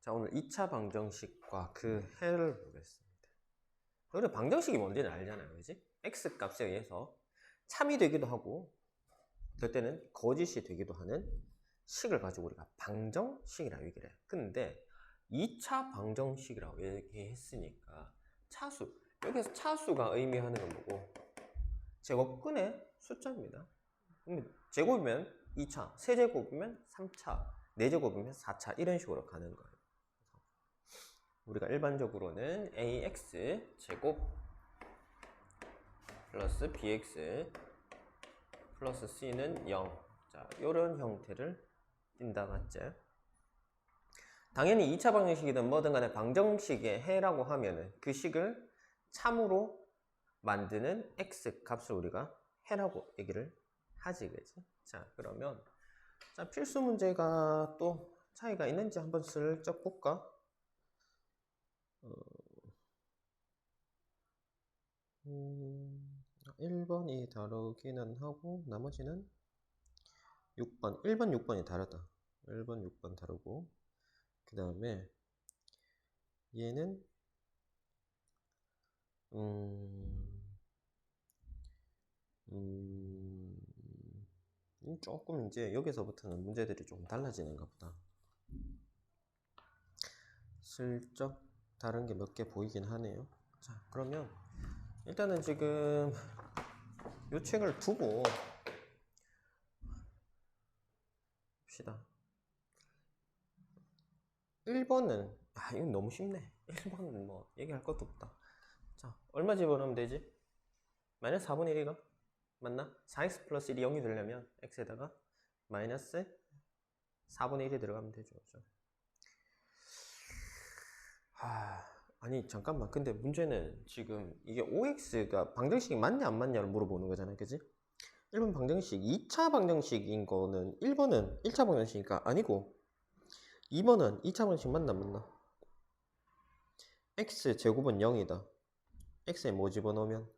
자, 오늘 2차 방정식과 그 해를 보겠습니다. 우리 방정식이 뭔지는 알잖아요, 그지? x 값에 의해서 참이 되기도 하고, 어떨 때는 거짓이 되기도 하는 식을 가지고 우리가 방정식이라고 얘기를 해요. 근데 2차 방정식이라고 얘기했으니까 차수, 여기서 차수가 의미하는 건 뭐고? 제곱근의 숫자입니다. 제곱이면 2차, 세제곱이면 3차, 4제곱이면 4차 이런 식으로 가는 거예요. 우리가 일반적으로는 ax 제곱 플러스 bx 플러스 c는 0. 자, 이런 형태를 띈다, 맞죠? 당연히 2차 방정식이든 뭐든 간에 방정식의 해라고 하면은 그 식을 참으로 만드는 x 값을 우리가 해라고 얘기를 하지, 그지? 자, 그러면 자, 필수 문제가 또 차이가 있는지 한번 슬쩍 볼까? 1번이 다르기는 하고 나머지는 6번, 1번, 6번이 다르다. 1번, 6번 다르고 그 다음에 얘는 조금 이제 여기서부터는 문제들이 조금 달라지는가 보다. 슬쩍 다른 게 몇 개 보이긴 하네요. 자, 그러면 일단은 지금 이 책을 두고 봅시다. 1번은 이건 너무 쉽네. 1번은 뭐 얘기할 것도 없다. 자, 얼마 집어넣으면 되지? 마이너스 4분의 1이가 맞나? 4x 플러스 1이 0이 되려면 x에다가 마이너스 4분의 1이 들어가면 되죠. 그렇죠? 아니 잠깐만, 근데 문제는 지금 이게 5x가 방정식이 맞냐 안 맞냐를 물어보는 거잖아요, 그지? 1번 방정식, 2차 방정식인 거는 1번은 1차 방정식이니까 아니고 2번은 2차 방정식 맞나 안 맞나? x제곱은 0이다. x에 뭐 집어넣으면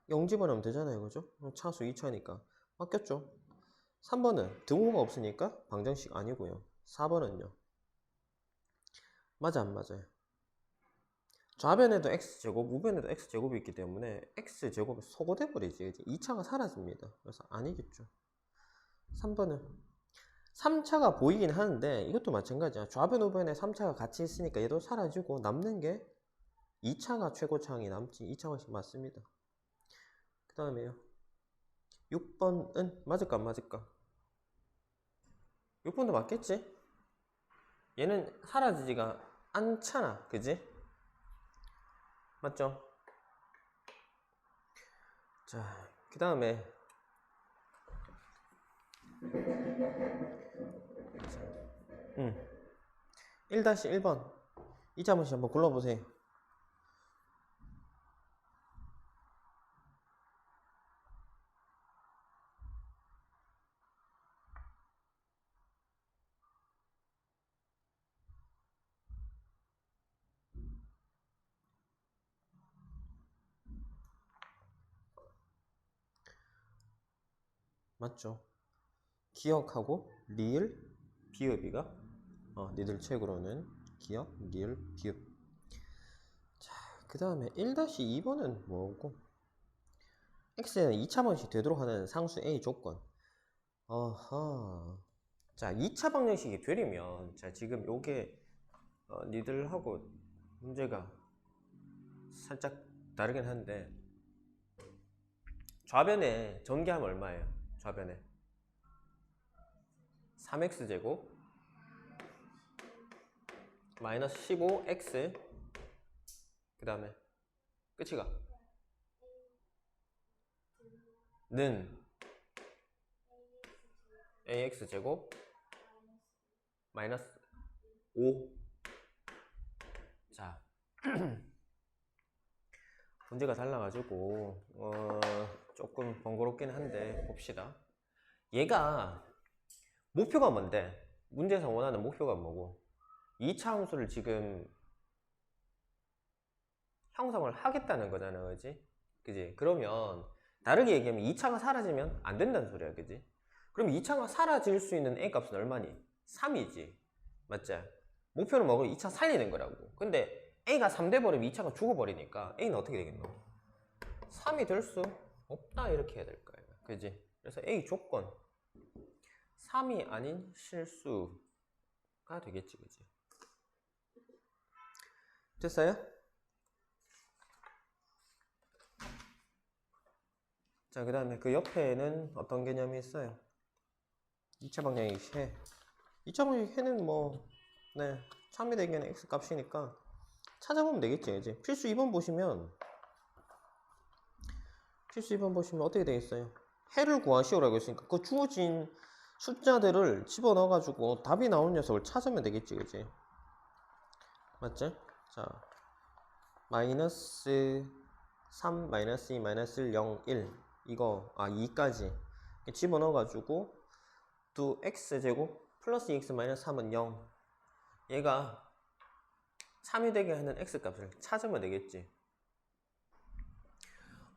0 집어넣으면 되잖아요, 그죠? 차수 2차니까 맞겠죠? 3번은 등호가 없으니까 방정식 아니고요. 4번은요 맞아 안 맞아요? 좌변에도 x제곱, 우변에도 x제곱이 있기 때문에 x제곱이 소거돼 버리지. 2차가 사라집니다. 그래서 아니겠죠. 3번은 3차가 보이긴 하는데 이것도 마찬가지야. 좌변, 우변에 3차가 같이 있으니까 얘도 사라지고 남는 게 2차가 최고차항이 남지. 2차가 맞습니다. 그 다음에요 6번은 맞을까 안 맞을까? 6번도 맞겠지? 얘는 사라지지가 않잖아, 그지? 맞죠? 자, 그 다음에 1-1번 2차 문제 한번 골라보세요. 맞죠? 기억하고 리을, 비읍이가 니들 책으로는 기억, 리을, 비읍. 자, 그 다음에 1-2번은 뭐고? x는 2차 방정식 되도록 하는 상수 a 조건. 자, 2차 방정식이 되려면 자, 지금 요게 니들하고 문제가 살짝 다르긴 한데 좌변에 전개하면 얼마예요? 좌변에 3x제곱 마이너스 15x 그 다음에 끝이가 는 ax제곱 마이너스 5. 자 문제가 달라가지고 조금 번거롭긴 한데 봅시다. 얘가 목표가 뭔데? 문제에서 원하는 목표가 뭐고 2차 함수를 지금 형성을 하겠다는 거잖아, 그지? 그지? 그러면 다르게 얘기하면 2차가 사라지면 안 된다는 소리야, 그지? 그럼 2차가 사라질 수 있는 a 값은 얼마니? 3이지. 맞지? 목표는 뭐 2차 살리는 거라고. 근데 A가 3돼 버리면 2차가 죽어버리니까 A는 어떻게 되겠노? 3이 될 수 없다 이렇게 해야 될 거예요. 그지? 그래서 A 조건 3이 아닌 실수가 되겠지. 그지? 됐어요? 자, 그 다음에 그 옆에는 어떤 개념이 있어요? 2차 방향의 해. 2차 방향의 해는 뭐, 네, 참미대기는 x 값이니까 찾아보면 되겠지. 이제 필수 2번 보시면, 어떻게 되겠어요? 해를 구하시오라고 했으니까 그 주어진 숫자들을 집어넣어가지고 답이 나온 녀석을 찾으면 되겠지. 그지? 맞지? 자, 마이너스 3, 마이너스 2, 마이너스 1, 0, 1 이거 2까지 집어넣어가지고 또 x제곱 플러스 2x 마이너스 3은 0 얘가 참이 되게 하는 x값을 찾으면 되겠지.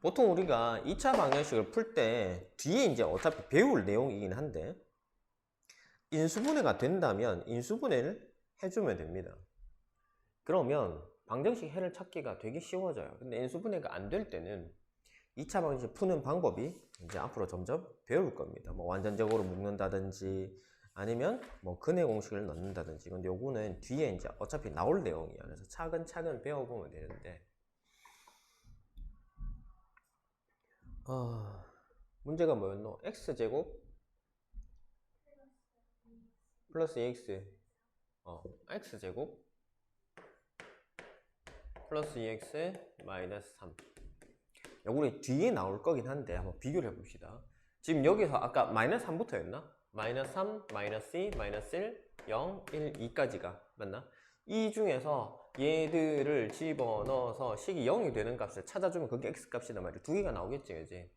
보통 우리가 2차 방정식을 풀 때 뒤에 이제 어차피 배울 내용이긴 한데 인수분해가 된다면 인수분해를 해주면 됩니다. 그러면 방정식 해를 찾기가 되게 쉬워져요. 근데 인수분해가 안 될 때는 2차 방정식 푸는 방법이 이제 앞으로 점점 배울 겁니다. 뭐 완전적으로 묶는다든지 아니면 뭐 근해 공식을 넣는다든지. 근데 요거는 뒤에 이제 어차피 나올 내용이야. 그래서 차근차근 배워보면 되는데 문제가 뭐였노? x제곱 플러스 2x x제곱 플러스 2x 마이너스 3 요거는 뒤에 나올 거긴 한데 한번 비교를 해봅시다. 지금 여기서 아까 마이너스 3부터였나? 마이너스 3, 마이너스 2, 마이너스 1, 0, 1, 2까지가 맞나? 이 중에서 얘들을 집어넣어서 식이 0이 되는 값을 찾아주면 그게 x값이란 말이야. 두 개가 나오겠지, 그지?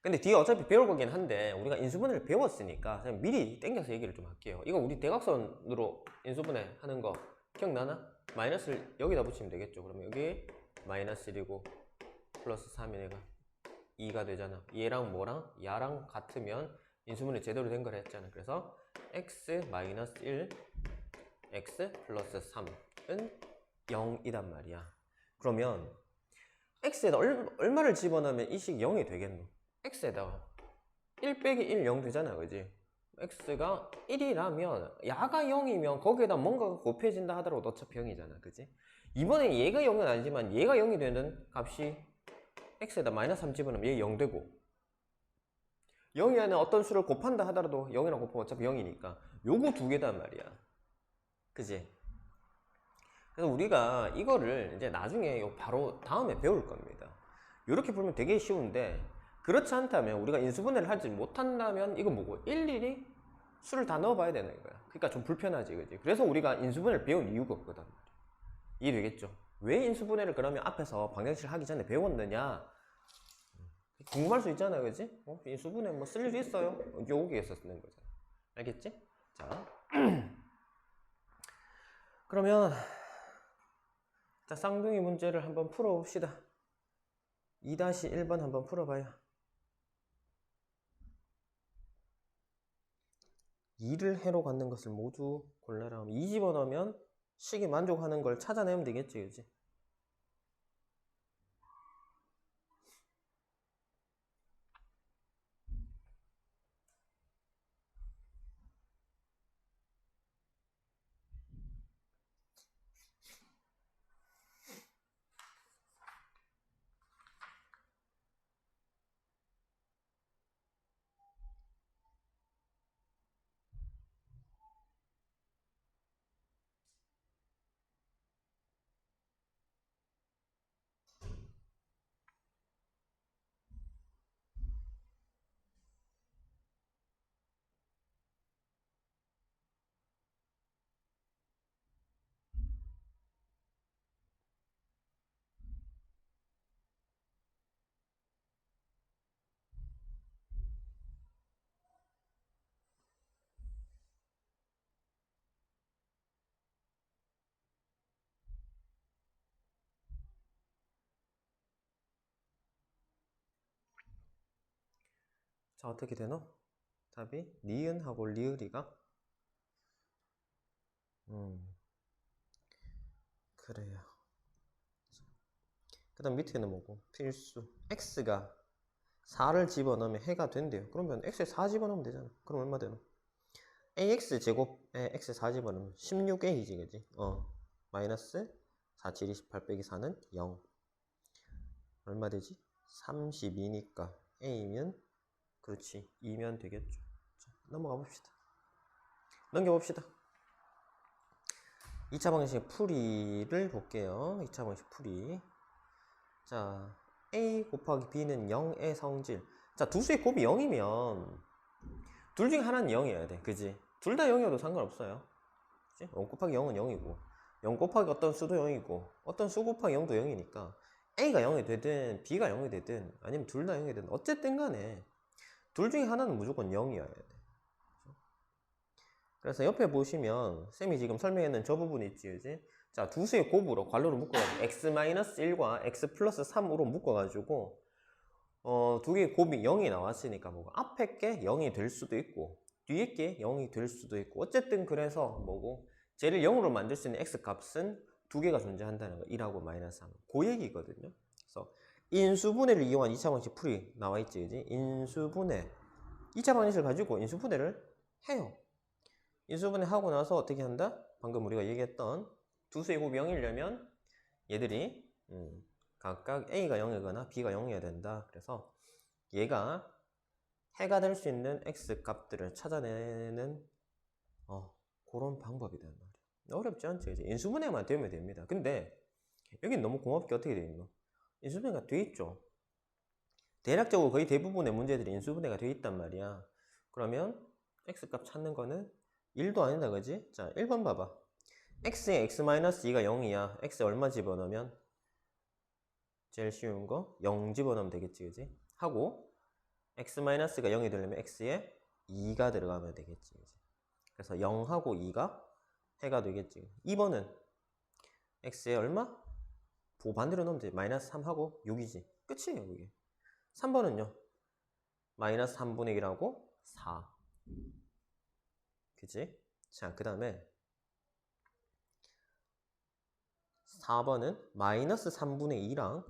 근데 뒤에 어차피 배울 거긴 한데 우리가 인수분해를 배웠으니까 그냥 미리 땡겨서 얘기를 좀 할게요. 이거 우리 대각선으로 인수분해 하는 거 기억나나? 마이너스를 여기다 붙이면 되겠죠. 그러면 여기 마이너스 1이고 플러스 3이니까 2가 되잖아. 얘랑 뭐랑 야랑 같으면 인수분해 제대로 된 걸 했잖아. 그래서 x 마이너스 1 x 플러스 3은 0이란 말이야. 그러면 x에다 얼마를 집어넣으면 이 식이 0이 되겠노? x에다가 1 빼기 1 0 되잖아. 그지? x가 1이라면 야가 0이면 거기에다 뭔가가 곱해진다 하더라도 어차피 0이잖아. 그지? 이번에 얘가 0은 아니지만 얘가 0이 되는 값이 x에다 마이너스 3 집어넣으면 얘 0 되고 0이 안에 어떤 수를 곱한다 하더라도 0이랑 곱하면 어차피 0이니까 요거 두 개단 말이야. 그지? 그래서 우리가 이거를 이제 나중에 바로 다음에 배울 겁니다. 이렇게 풀면 되게 쉬운데 그렇지 않다면 우리가 인수분해를 하지 못한다면 이거 뭐고 일일이 수를 다 넣어봐야 되는 거야. 그러니까 좀 불편하지, 그지? 그래서 우리가 인수분해를 배운 이유가 없거든. 이해되겠죠? 왜 인수분해를 그러면 앞에서 방정식을 하기 전에 배웠느냐? 궁금할 수 있잖아, 그지? 인수분해 뭐 쓸 일 있어요? 여기에서 쓰는 거잖아. 알겠지? 자, 그러면 자, 쌍둥이 문제를 한번 풀어봅시다. 2-1번 한번 풀어봐요. 2를 해로 갖는 것을 모두 골라라 하면 2 집어넣으면 식이 만족하는 걸 찾아내면 되겠지, 그지? 자, 어떻게 되노? 답이 니은하고 리을이가 그래요. 그 다음 밑에는 뭐고? 필수. x가 4를 집어넣으면 해가 된대요. 그러면 x에 4 집어넣으면 되잖아. 그럼 얼마 되노? ax 제곱에 x 4 집어넣으면 16a지, 그지? 마이너스 4, 7, 28 빼기 4는 0. 얼마 되지? 32니까 a면, 그렇지, 2면 되겠죠. 자, 넘어가 봅시다. 넘겨봅시다. 2차 방식 풀이를 볼게요. 2차 방식 풀이. 자, a 곱하기 b는 0의 성질. 자, 두 수의 곱이 0이면 둘 중에 하나는 0이어야 돼. 그지? 둘 다 0이어도 상관없어요. 그치? 0 곱하기 0은 0이고 0 곱하기 어떤 수도 0이고 어떤 수 곱하기 0도 0이니까 a가 0이 되든 b가 0이 되든 아니면 둘 다 0이 되든 어쨌든 간에 둘 중에 하나는 무조건 0이어야 돼. 그래서 옆에 보시면 쌤이 지금 설명했는 저 부분 있지, 그지? 자, 두 수의 곱으로 괄호로 묶어가지고 x-1과 x 플러스 3으로 묶어가지고 두 개의 곱이 0이 나왔으니까 뭐고 앞에 게 0이 될 수도 있고 뒤에 게 0이 될 수도 있고 어쨌든 그래서 뭐고 쟤를 0으로 만들 수 있는 x 값은 두 개가 존재한다는 거 1하고 마이너스 3. 그 얘기거든요. 그래서 인수분해를 이용한 2차 방식 풀이 나와 있지, 그지? 인수분해 2차 방식을 가지고 인수분해를 해요. 인수분해 하고 나서 어떻게 한다? 방금 우리가 얘기했던 두 수의 곱이 0이려면 얘들이 각각 a가 0이거나 b가 0이어야 된다. 그래서 얘가 해가 될 수 있는 x 값들을 찾아내는 그런 방법이다 말이야. 어렵지 않지, 이제 인수분해만 되면 됩니다. 근데 여긴 너무 고맙게 어떻게 돼 있노? 인수분해가 돼 있죠. 대략적으로 거의 대부분의 문제들이 인수분해가 돼 있단 말이야. 그러면 x 값 찾는 거는 1도 아니다, 그지? 자, 1번 봐봐. x에 x-2가 0이야. x 얼마 집어넣으면? 제일 쉬운 거 0 집어넣으면 되겠지, 그지? 하고 x-가 0이 되려면 x에 2가 들어가면 되겠지, 그지? 그래서 0하고 2가 해가 되겠지. 2번은 x에 얼마? 반대로 넣으면 돼. 마이너스 3하고 6이지. 끝이에요, 그게. 3번은요. 마이너스 3분의 1하고 4. 그치? 자, 그 다음에 4번은 마이너스 3분의 2랑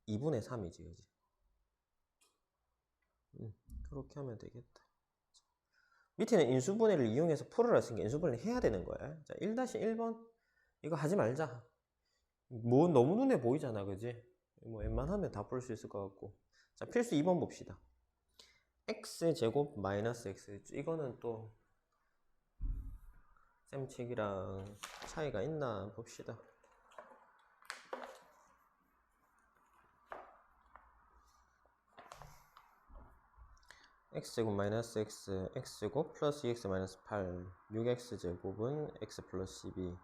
2분의 3이지, 그지? 그렇게 하면 되겠다. 밑에는 인수분해를 이용해서 풀어라 했으니까 인수분해 해야 되는 거야. 자, 1-1번 이거 하지 말자. 뭐 너무 눈에 보이잖아, 그지? 뭐 웬만하면 다 풀 수 있을 것 같고. 자, 필수 2번 봅시다. x제곱 마이너스 x. 이거는 또 쌤책이랑 차이가 있나 봅시다. x제곱 마이너스 x, x제곱 플러스 2x 마이너스 8, 6x제곱은 x 플러스 12.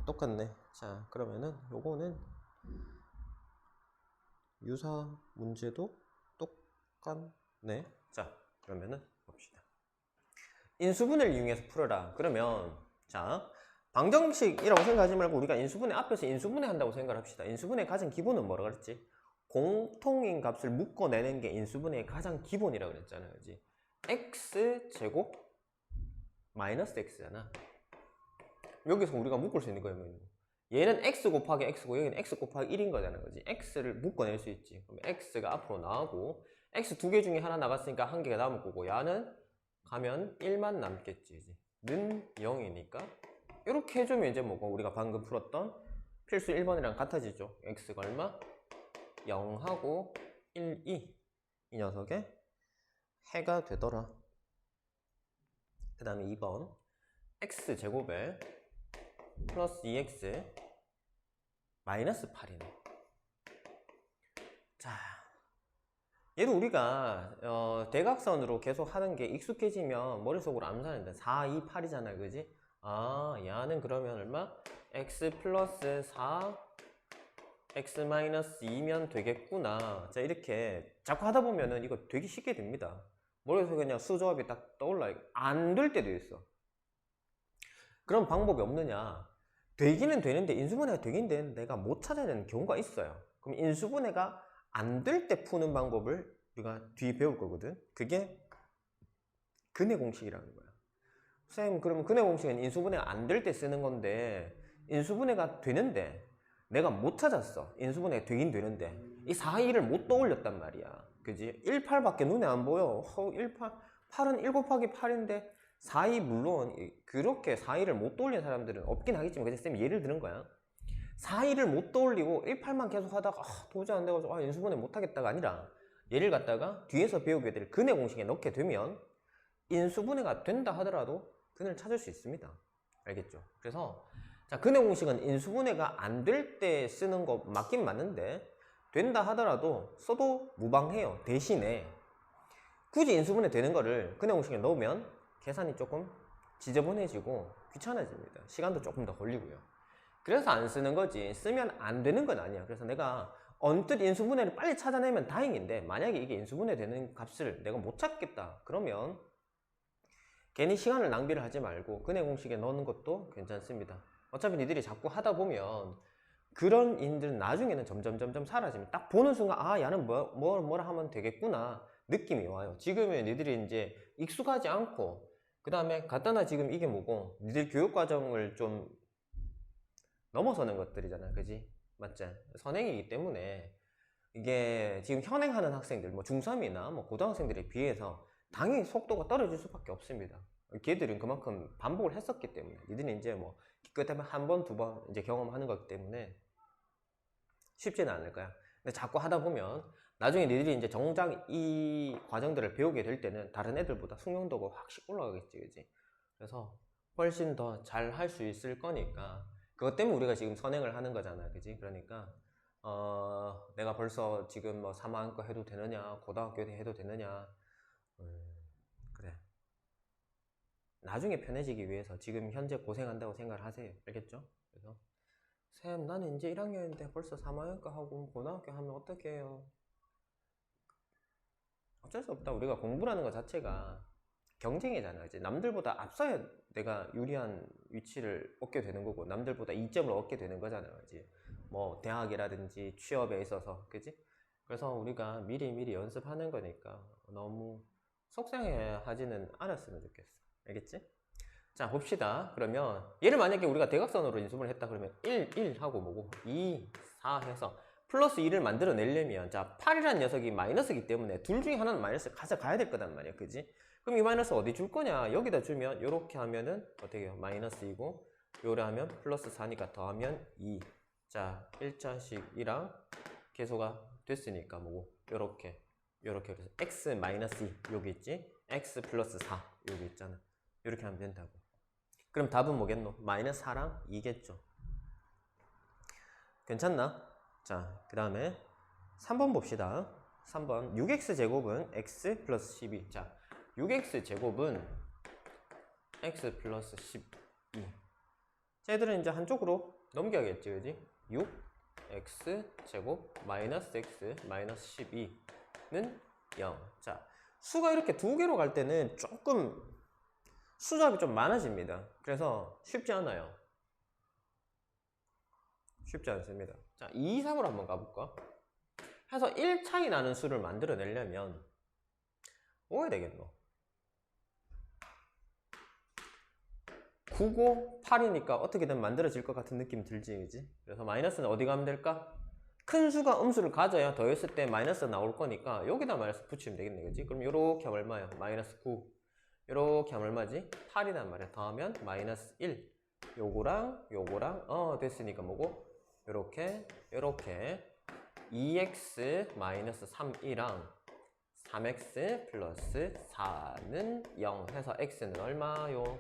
똑같네. 자, 그러면은 요거는 유사 문제도 똑같네. 자, 그러면은 봅시다. 인수분해를 이용해서 풀어라. 그러면 자, 방정식이라고 생각하지 말고 우리가 인수분해 앞에서 인수분해 한다고 생각합시다. 인수분해의 가장 기본은 뭐라 그랬지? 공통인 값을 묶어내는 게 인수분해의 가장 기본이라고 그랬잖아요, 그지? x제곱 마이너스 x잖아. 여기서 우리가 묶을 수 있는 거예요. 얘는 x 곱하기 x고 여기는 x 곱하기 1인 거잖아, 그지? x를 묶어낼 수 있지. 그럼 x가 앞으로 나오고 x 두 개 중에 하나 나갔으니까 한 개가 남을 거고 야는 가면 1만 남겠지, 그지? 는 0이니까 이렇게 해주면 이제 뭐고 우리가 방금 풀었던 필수 1번이랑 같아지죠. x가 얼마? 0하고 1, 2. 이 녀석의 해가 되더라. 그 다음에 2번 x제곱에 플러스 2x 마이너스 8이네. 자, 얘도 우리가 대각선으로 계속 하는 게 익숙해지면 머릿속으로 암산한다. 4, 2, 8이잖아, 그지? 아, 야는 그러면 얼마? x 플러스 4 x 마이너스 2면 되겠구나. 자, 이렇게 자꾸 하다 보면은 이거 되게 쉽게 됩니다. 머릿속에 그냥 수조합이 딱 떠올라. 안 될 때도 있어. 그런 방법이 없느냐? 되기는 되는데 인수분해가 되긴 되는데 내가 못 찾아내는 경우가 있어요. 그럼 인수분해가 안 될 때 푸는 방법을 우리가 뒤에 배울 거거든. 그게 근해 공식이라는 거야. 쌤, 그럼 근해 공식은 인수분해가 안 될 때 쓰는 건데 인수분해가 되는데 내가 못 찾았어. 인수분해가 되긴 되는데 이 4,2를 못 떠올렸단 말이야. 그지? 18밖에 눈에 안 보여. 8은 7 곱하기 8인데 4,2 물론 그렇게 4,2를 못 떠올리는 사람들은 없긴 하겠지만 그냥 쌤이 예를 드는 거야. 4,2를 못 떠올리고 18만 계속 하다가 도저히 안 돼가지고 인수분해 못 하겠다가 아니라 얘를 갖다가 뒤에서 배우게 될 근해 공식에 넣게 되면 인수분해가 된다 하더라도 근을 찾을 수 있습니다. 알겠죠? 그래서 자, 근해 공식은 인수분해가 안 될 때 쓰는 거 맞긴 맞는데 된다 하더라도 써도 무방해요. 대신에 굳이 인수분해 되는 거를 근해 공식에 넣으면 계산이 조금 지저분해지고 귀찮아집니다. 시간도 조금 더 걸리고요. 그래서 안 쓰는 거지 쓰면 안 되는 건 아니야. 그래서 내가 언뜻 인수분해를 빨리 찾아내면 다행인데 만약에 이게 인수분해 되는 값을 내가 못 찾겠다 그러면 괜히 시간을 낭비를 하지 말고 근해 공식에 넣는 것도 괜찮습니다. 어차피 니들이 자꾸 하다 보면 그런 인들은 나중에는 점점 사라지면 딱 보는 순간 아 얘는 뭐라 하면 되겠구나 느낌이 와요. 지금은 니들이 이제 익숙하지 않고 그 다음에 간단하 지금 이게 뭐고 니들 교육과정을 좀 넘어서는 것들이잖아. 그지? 맞지? 선행이기 때문에 이게 지금 현행하는 학생들 뭐 중3이나 뭐 고등학생들에 비해서 당연히 속도가 떨어질 수밖에 없습니다. 걔들은 그만큼 반복을 했었기 때문에 니들은 이제 뭐 기껏하면 한 번, 두 번 이제 경험하는 거기 때문에 쉽지는 않을 거야. 근데 자꾸 하다 보면 나중에 니들이 이제 정작 이 과정들을 배우게 될 때는 다른 애들보다 숙련도가 확실히 올라가겠지, 그지? 그래서 훨씬 더 잘 할 수 있을 거니까 그것 때문에 우리가 지금 선행을 하는 거잖아, 그지? 그러니까 내가 벌써 지금 뭐 3학년거 해도 되느냐, 고등학교 해도 되느냐, 그래. 나중에 편해지기 위해서 지금 현재 고생한다고 생각을 하세요. 알겠죠? 그래서 쌤, 나는 이제 1학년인데 벌써 3학년과 하고 고등학교 하면 어떻게 해요? 어쩔 수 없다. 우리가 공부라는 것 자체가 경쟁이잖아. 이제 남들보다 앞서야 내가 유리한 위치를 얻게 되는 거고 남들보다 이점을 얻게 되는 거잖아. 그지? 뭐 대학이라든지 취업에 있어서, 그지? 그래서 우리가 미리 연습하는 거니까 너무 속상해 하지는 않았으면 좋겠어. 알겠지? 자, 봅시다. 그러면 얘를 만약에 우리가 대각선으로 인수분을 했다 그러면 1 하고 뭐고 2, 4 해서 플러스 2를 만들어 내려면 자 8이라는 녀석이 마이너스이기 때문에 둘 중에 하나는 마이너스 가져가야 될 거단 말이야. 그지? 그럼 이 마이너스 어디 줄 거냐? 여기다 주면 이렇게 하면은 어떻게 해요? 마이너스이고 요래 하면 플러스 4니까 더하면 2. 자 1자식이랑 계소가 됐으니까 뭐고 요렇게 그래서 x 마이너스 2 여기 있지? x 플러스 4 여기 있잖아. 이렇게 하면 된다고. 그럼 답은 뭐겠노? 마이너스 4랑 2겠죠. 괜찮나? 자, 그 다음에 3번 봅시다. 3번 6x제곱은 x 플러스 12. 자, 6x제곱은 x 플러스 12. 쟤들은 이제 한쪽으로 넘겨야겠지, 그지? 6x제곱 마이너스 x 마이너스 12는 0. 자, 수가 이렇게 두 개로 갈 때는 조금 수잡이 좀 많아집니다. 그래서 쉽지 않아요. 쉽지 않습니다. 자, 2, 3으로 한번 가볼까? 해서 1 차이 나는 수를 만들어내려면 뭐가 되겠노? 9, 9, 8이니까 어떻게든 만들어질 것 같은 느낌 들지, 그지? 그래서 마이너스는 어디 가면 될까? 큰 수가 음수를 가져야 더했을 때 마이너스 나올 거니까 여기다 마이너스 붙이면 되겠네, 그지? 그럼 요렇게 하면 얼마야? 마이너스 9. 요렇게 하면 얼마지? 8이란 말이야. 더하면 마이너스 1. 요거랑 됐으니까 뭐고? 요렇게 2x 마이너스 3이랑 3x 플러스 4는 0 해서 x는 얼마요?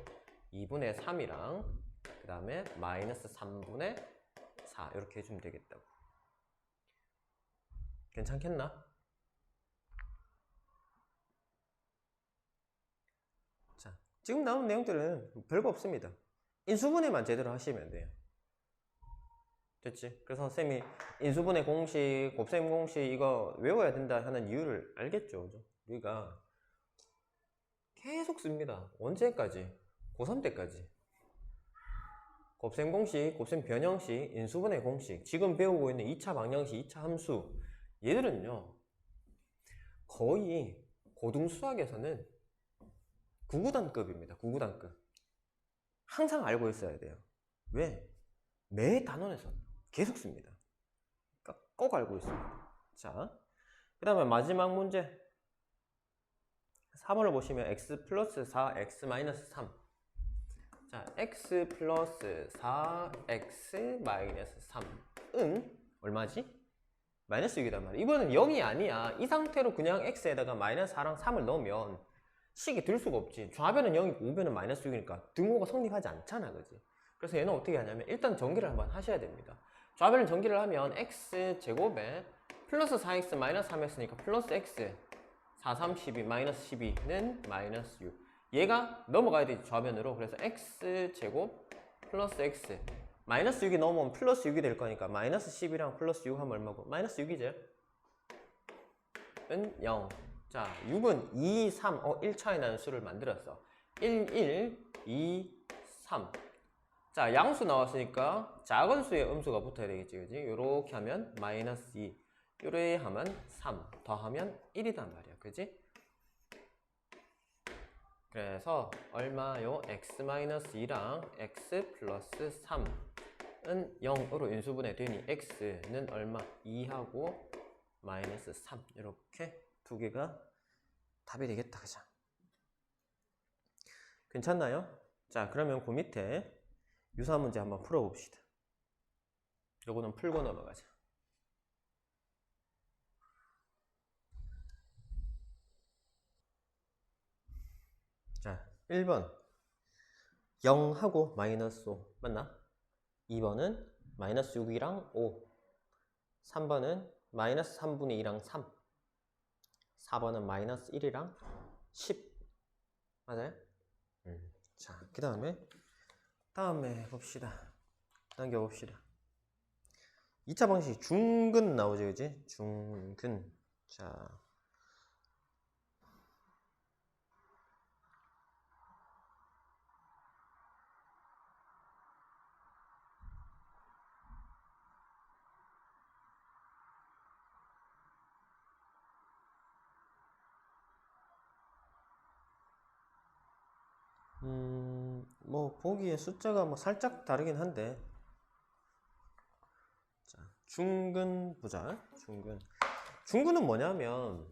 2분의 3이랑 그 다음에 마이너스 3분의 4 이렇게 해주면 되겠다고. 괜찮겠나? 자, 지금 나온 내용들은 별거 없습니다. 인수분해만 제대로 하시면 돼요. 됐지? 그래서 쌤이 인수분해 공식, 곱셈 공식 이거 외워야 된다 하는 이유를 알겠죠? 그죠? 우리가 계속 씁니다. 언제까지? 고3 때까지. 곱셈 공식, 곱셈 변형식, 인수분해 공식, 지금 배우고 있는 2차 방정식, 2차 함수 얘들은요 거의 고등수학에서는 9구단급입니다. 9구단급. 항상 알고 있어야 돼요. 왜? 매 단원에서 계속 씁니다. 그러니까 꼭 알고 있습니다. 자, 그 다음에 마지막 문제 3번을 보시면 x 플러스 4, x 마이너스 3. 자, x 플러스 4, x 마이너스 3은 얼마지? 마이너스 6이단 말이야. 이번엔 0이 아니야. 이 상태로 그냥 x에다가 마이너스 4랑 3을 넣으면 식이 들 수가 없지. 좌변은 0이고 우변은 마이너스 6이니까 등호가 성립하지 않잖아, 그지? 그래서 얘는 어떻게 하냐면 일단 전기를 한번 하셔야 됩니다. 좌변을 전기를 하면 x제곱에 플러스 4x 마이너스 3x니까 플러스 x 4, 3, 12 마이너스 12는 마이너스 6. 얘가 넘어가야 되지, 좌변으로. 그래서 x제곱 플러스 x 마이너스 6이 넘어오면 플러스 6이 될 거니까 마이너스 10이랑 플러스 6 하면 얼마고? 마이너스 6이죠? 은 0. 자, 6은 2, 3, 1 차이 나는 수를 만들었어. 1, 1, 2, 3. 자, 양수 나왔으니까 작은 수의 음수가 붙어야 되겠지, 그지? 요렇게 하면 마이너스 2. 요래 하면 3. 더하면 1이단 말이야, 그지? 그래서 얼마요? x-2랑 x 플러스 3은 0으로 인수분해 되니 x는 얼마? 2하고 마이너스 3. 이렇게 두 개가 답이 되겠다, 그죠? 괜찮나요? 자, 그러면 그 밑에 유사 문제 한번 풀어봅시다. 요거는 풀고 넘어가자. 자, 1번 0하고 마이너스 5 맞나? 2번은 마이너스 6이랑 5. 3번은 마이너스 3분의 2랑 3. 4번은 마이너스 1이랑 10. 맞아요? 자, 그 다음에 봅시다. 넘겨봅시다. 2차 방식 중근 나오죠, 그지? 중근. 자, 뭐 보기에 숫자가 뭐 살짝 다르긴 한데, 자, 중근 보자. 중근은 뭐냐면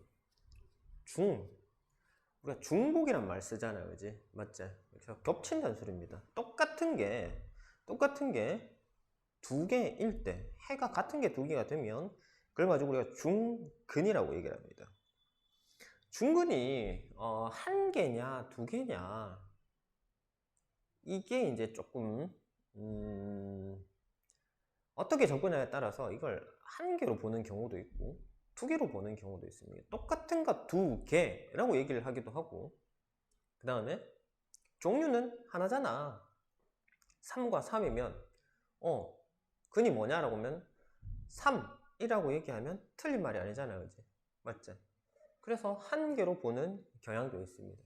우리가 중복이란 말 쓰잖아요, 그지? 맞지? 그래서 겹친다는 소리입니다. 똑같은 게 두 개일 때, 해가 같은 게 두 개가 되면 그걸 가지고 우리가 중근이라고 얘기를 합니다. 중근이 한 개냐 두 개냐, 이게 이제 조금 어떻게 접근하냐에 따라서 이걸 한 개로 보는 경우도 있고 두 개로 보는 경우도 있습니다. 똑같은 거 두 개라고 얘기를 하기도 하고, 그 다음에 종류는 하나잖아. 3과 3이면 근이 뭐냐라고 하면 3이라고 얘기하면 틀린 말이 아니잖아, 그지? 맞지? 그래서 한 개로 보는 경향도 있습니다.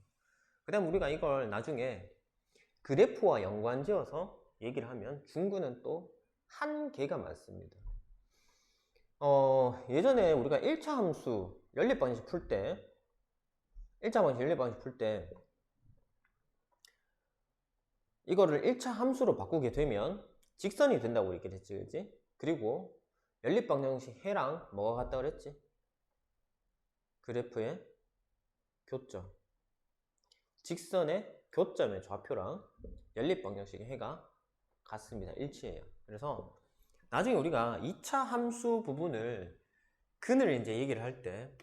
그 다음 우리가 이걸 나중에 그래프와 연관지어서 얘기를 하면 중근은 또 한 개가 많습니다. 예전에 우리가 1차 함수 연립방식 풀 때, 1차 방식 연립방식 풀 때 이거를 1차 함수로 바꾸게 되면 직선이 된다고 얘기를 했지, 그지? 그리고 연립방정식 해랑 뭐가 같다 그랬지? 그래프의 교점. 직선의 교점의 좌표랑 연립방정식의 해가 같습니다. 일치해요. 그래서 나중에 우리가 2차 함수 부분을 근을 이제 얘기를 할 때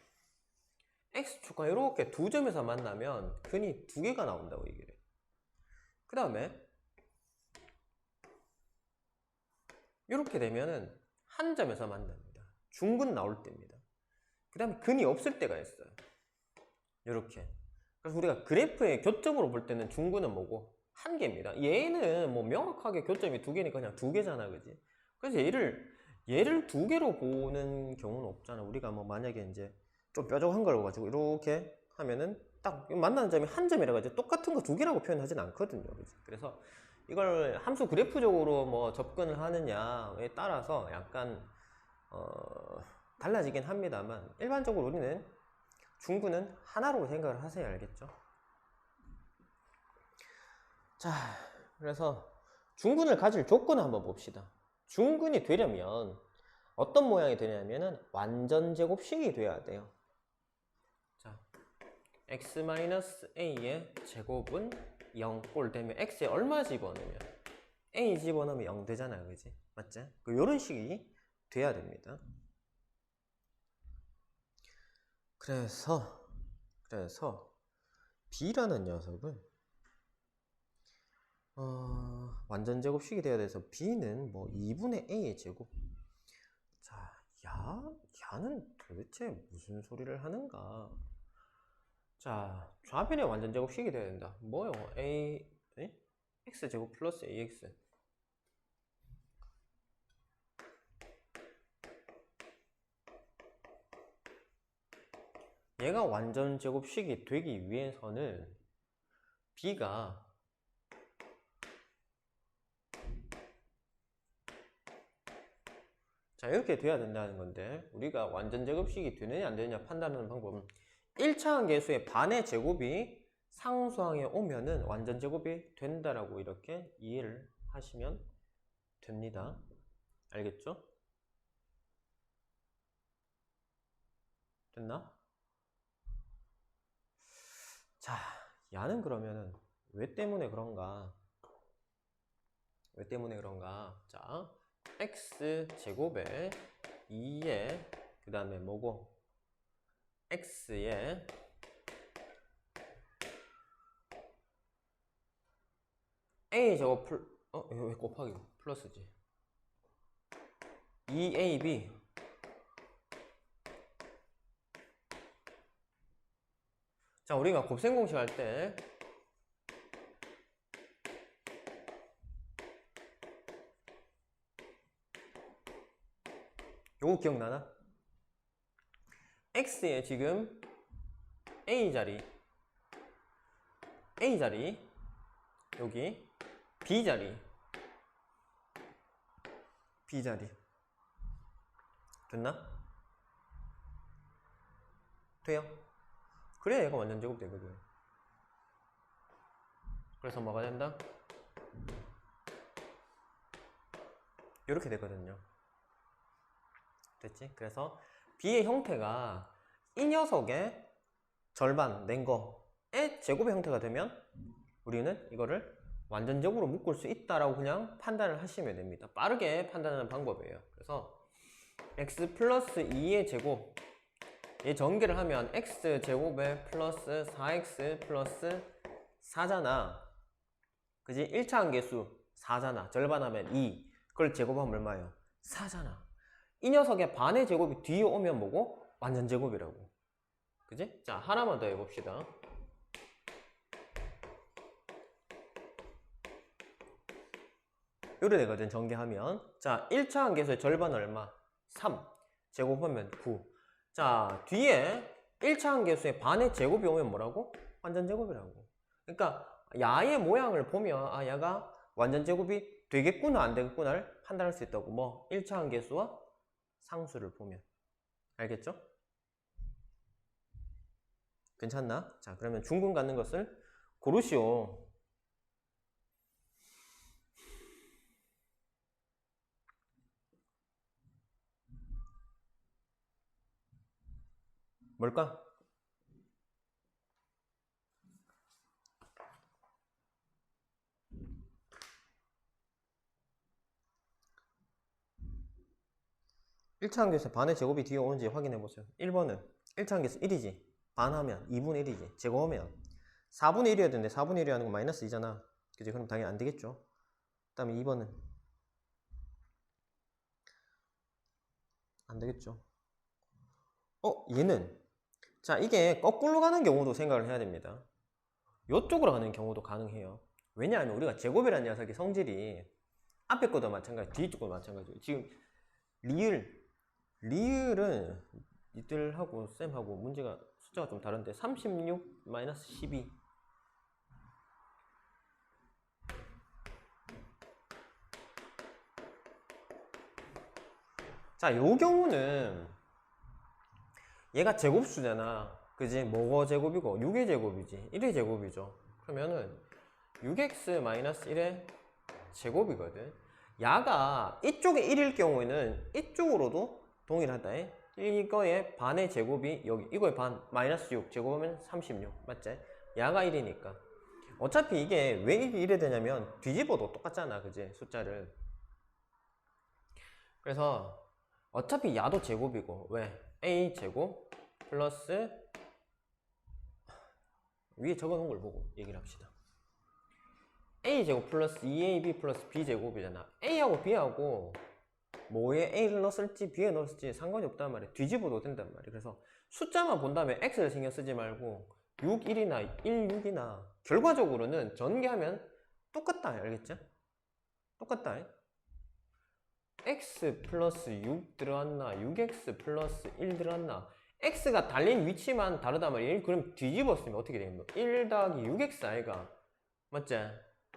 x축과 이렇게 두 점에서 만나면 근이 두 개가 나온다고 얘기를 해요. 그 다음에 이렇게 되면은 한 점에서 만납니다. 중근 나올 때입니다. 그 다음에 근이 없을 때가 있어요. 이렇게. 그래서 우리가 그래프의 교점으로 볼 때는 중근은 뭐고? 한 개입니다. 얘는 뭐 명확하게 교점이 두 개니까 그냥 두 개잖아, 그지? 그래서 얘를 두 개로 보는 경우는 없잖아. 우리가 뭐 만약에 이제 좀 뾰족한 걸 가지고 이렇게 하면은 딱 만나는 점이 한 점이라 가지고 똑같은 거 두 개라고 표현하진 않거든요, 그지? 그래서 이걸 함수 그래프적으로 뭐 접근을 하느냐에 따라서 약간 달라지긴 합니다만, 일반적으로 우리는 중근은 하나로 생각을 하세요. 알겠죠? 자, 그래서 중근을 가질 조건을 한번 봅시다. 중근이 되려면 어떤 모양이 되냐면은 완전제곱식이 돼야 돼요. 자, x-a의 제곱은 0꼴 되면 x에 얼마 집어넣으면 a 집어넣으면 0 되잖아요, 그지? 맞지? 요런 식이 돼야 됩니다. 그래서 b라는 녀석은 완전제곱식이 돼야 돼서 b는 뭐 2분의 a의 제곱. 자, 야는 도대체 무슨 소리를 하는가? 자, 좌변에 완전제곱식이 돼야 된다. 뭐요? x제곱 플러스 ax. 얘가 완전제곱식이 되기 위해서는 b가 자, 이렇게 돼야 된다는 건데, 우리가 완전제곱식이 되느냐 안 되느냐 판단하는 방법은 1차항 계수의 반의 제곱이 상수항에 오면은 완전제곱이 된다라고 이렇게 이해를 하시면 됩니다. 알겠죠? 됐나? 자, 야는 그러면은 왜 때문에 그런가? 자, x제곱에 2에 그 다음에 뭐고? x에 a제곱 왜 곱하기 플러스지? 2ab 자, 우리가 곱셈 공식 할 때 요거 기억나나? x에 지금 a자리 여기 b자리 됐나? 돼요? 그래야 얘가 완전제곱 되거든. 그래서 뭐가 된다? 이렇게 되거든요. 됐지? 그래서 b의 형태가 이 녀석의 절반 낸 거의 제곱의 형태가 되면 우리는 이거를 완전제곱으로 묶을 수 있다라고 그냥 판단을 하시면 됩니다. 빠르게 판단하는 방법이에요. 그래서 x 플러스 2의 제곱 얘 전개를 하면 x제곱에 플러스 4x 플러스 4잖아. 그지? 1차 함계수 4잖아. 절반하면 2. 그걸 제곱하면 얼마예요? 4잖아. 이 녀석의 반의 제곱이 뒤에 오면 뭐고? 완전제곱이라고. 그지? 자, 하나만 더 해봅시다. 요래 되거든, 전개하면. 자, 1차 함계수의 절반 얼마? 3. 제곱하면 9. 자, 뒤에 1차 함계수의 반의 제곱이 오면 뭐라고? 완전제곱이라고. 그러니까 야의 모양을 보면 아, 야가 완전제곱이 되겠구나 안 되겠구나를 판단할 수 있다고. 뭐 1차 함계수와 상수를 보면. 알겠죠? 괜찮나? 자, 그러면 중근 갖는 것을 고르시오. 뭘까? (1차 함계수 반의 제곱이 뒤에 오는지 확인해 보세요. 1번은 1차 함계수 1이지. 반하면 2분의 1이지. 제곱하면 4분의 1이어야 되는데 4분의 1이 하는 건 마이너스 2잖아. 그지? 그럼 당연히 안 되겠죠. 그 다음에 2번은 안 되겠죠. 얘는 자, 이게 거꾸로 가는 경우도 생각을 해야 됩니다. 이쪽으로 가는 경우도 가능해요. 왜냐하면 우리가 제곱이라는 녀석의 성질이 앞에 것도 마찬가지, 뒤에 것도 마찬가지고 지금 리을은 이들하고 쌤하고 문제가 숫자가 좀 다른데 36-12 자, 요 경우는 얘가 제곱수잖아. 그지? 뭐가 제곱이고 6의 제곱이지 1의 제곱이죠. 그러면은 6x 마이너스 1의 제곱이거든. 야가 이쪽에 1일 경우에는 이쪽으로도 동일하다. 이거의 반의 제곱이 여기, 이거의 반 마이너스 6 제곱하면 36 맞지? 야가 1이니까 어차피 이게 왜 이래 되냐면 뒤집어도 똑같잖아, 그지? 숫자를. 그래서 어차피 야도 제곱이고, 왜? a 제곱 플러스 위에 적어놓은 걸 보고 얘기를 합시다. a 제곱 플러스 2ab 플러스 b 제곱이잖아. a하고 b하고 뭐에 a를 넣었을지 b에 넣었을지 상관이 없단 말이야. 뒤집어도 된단 말이야. 그래서 숫자만 본 다음에 x를 신경 쓰지 말고 6, 1이나 1, 6이나 결과적으로는 전개하면 똑같다. 알겠죠? 똑같다. x 플러스 6 들어갔나 6x 플러스 1 들어갔나 x가 달린 위치만 다르단 말이야. 그럼 뒤집었으면 어떻게 되겠노? 1 더하기 6x 아이가 맞지?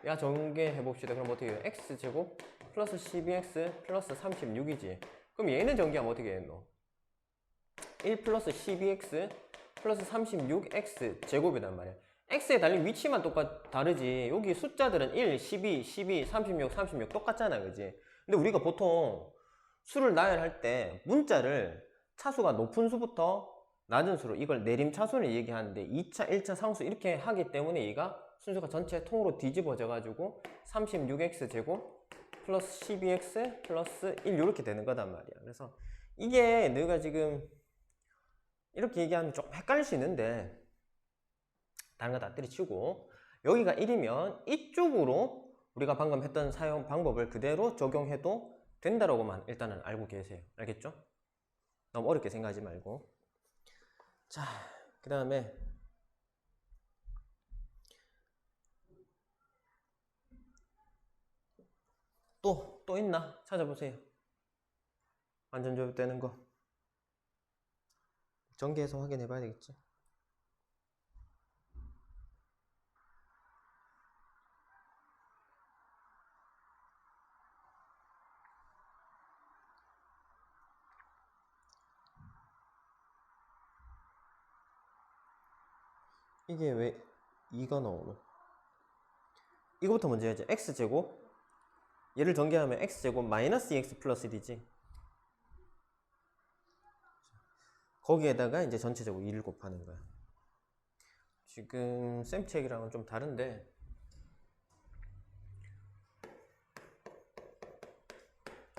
야 전개해봅시다. 그럼 어떻게 돼요? x제곱 플러스 12x 플러스 36이지. 그럼 얘는 전개하면 어떻게 되겠노? 1 플러스 12x 플러스 36x 제곱이란 말이야. x에 달린 위치만 다르지. 여기 숫자들은 1, 12, 12, 36, 36 똑같잖아, 그지? 근데 우리가 보통 수를 나열할 때 문자를 차수가 높은 수부터 낮은 수로 이걸 내림차수를 얘기하는데 2차, 1차 상수 이렇게 하기 때문에 얘가 순서가 전체 통으로 뒤집어져 가지고 36x 제곱 플러스 12x 플러스 1 이렇게 되는 거단 말이야. 그래서 이게 너가 지금 이렇게 얘기하면 좀 헷갈릴 수 있는데 다른 거 다 때려치우고 여기가 1이면 이쪽으로 우리가 방금 했던 사용 방법을 그대로 적용해도 된다라고만 일단은 알고 계세요. 알겠죠? 너무 어렵게 생각하지 말고. 자, 그 다음에 또 있나? 찾아보세요. 완전 조립되는 거. 전개해서 확인해 봐야 되겠지. 이게 왜 2가 나오노? 이거부터 먼저 해야지. x제곱 얘를 전개하면 x제곱 마이너스 2x 플러스 1이지. 거기에다가 이제 전체적으로 2를 곱하는 거야. 지금 쌤 책이랑은 좀 다른데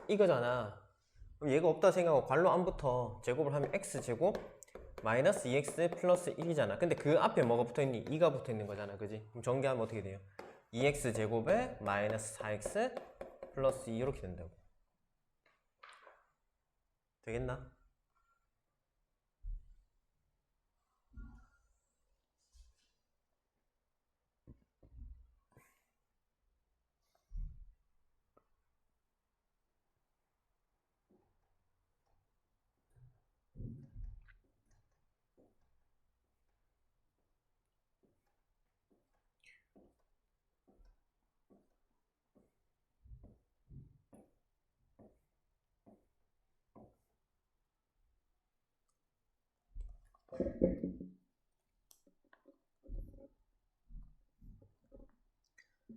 이거잖아. 그럼 얘가 없다 생각하고 괄호 안부터 제곱을 하면 x제곱 마이너스 2x 플러스 1이잖아. 근데 그 앞에 뭐가 붙어있니? 2가 붙어있는 거잖아. 그지? 그럼 전개하면 어떻게 돼요? 2x 제곱에 마이너스 4x 플러스 2 이렇게 된다고. 되겠나?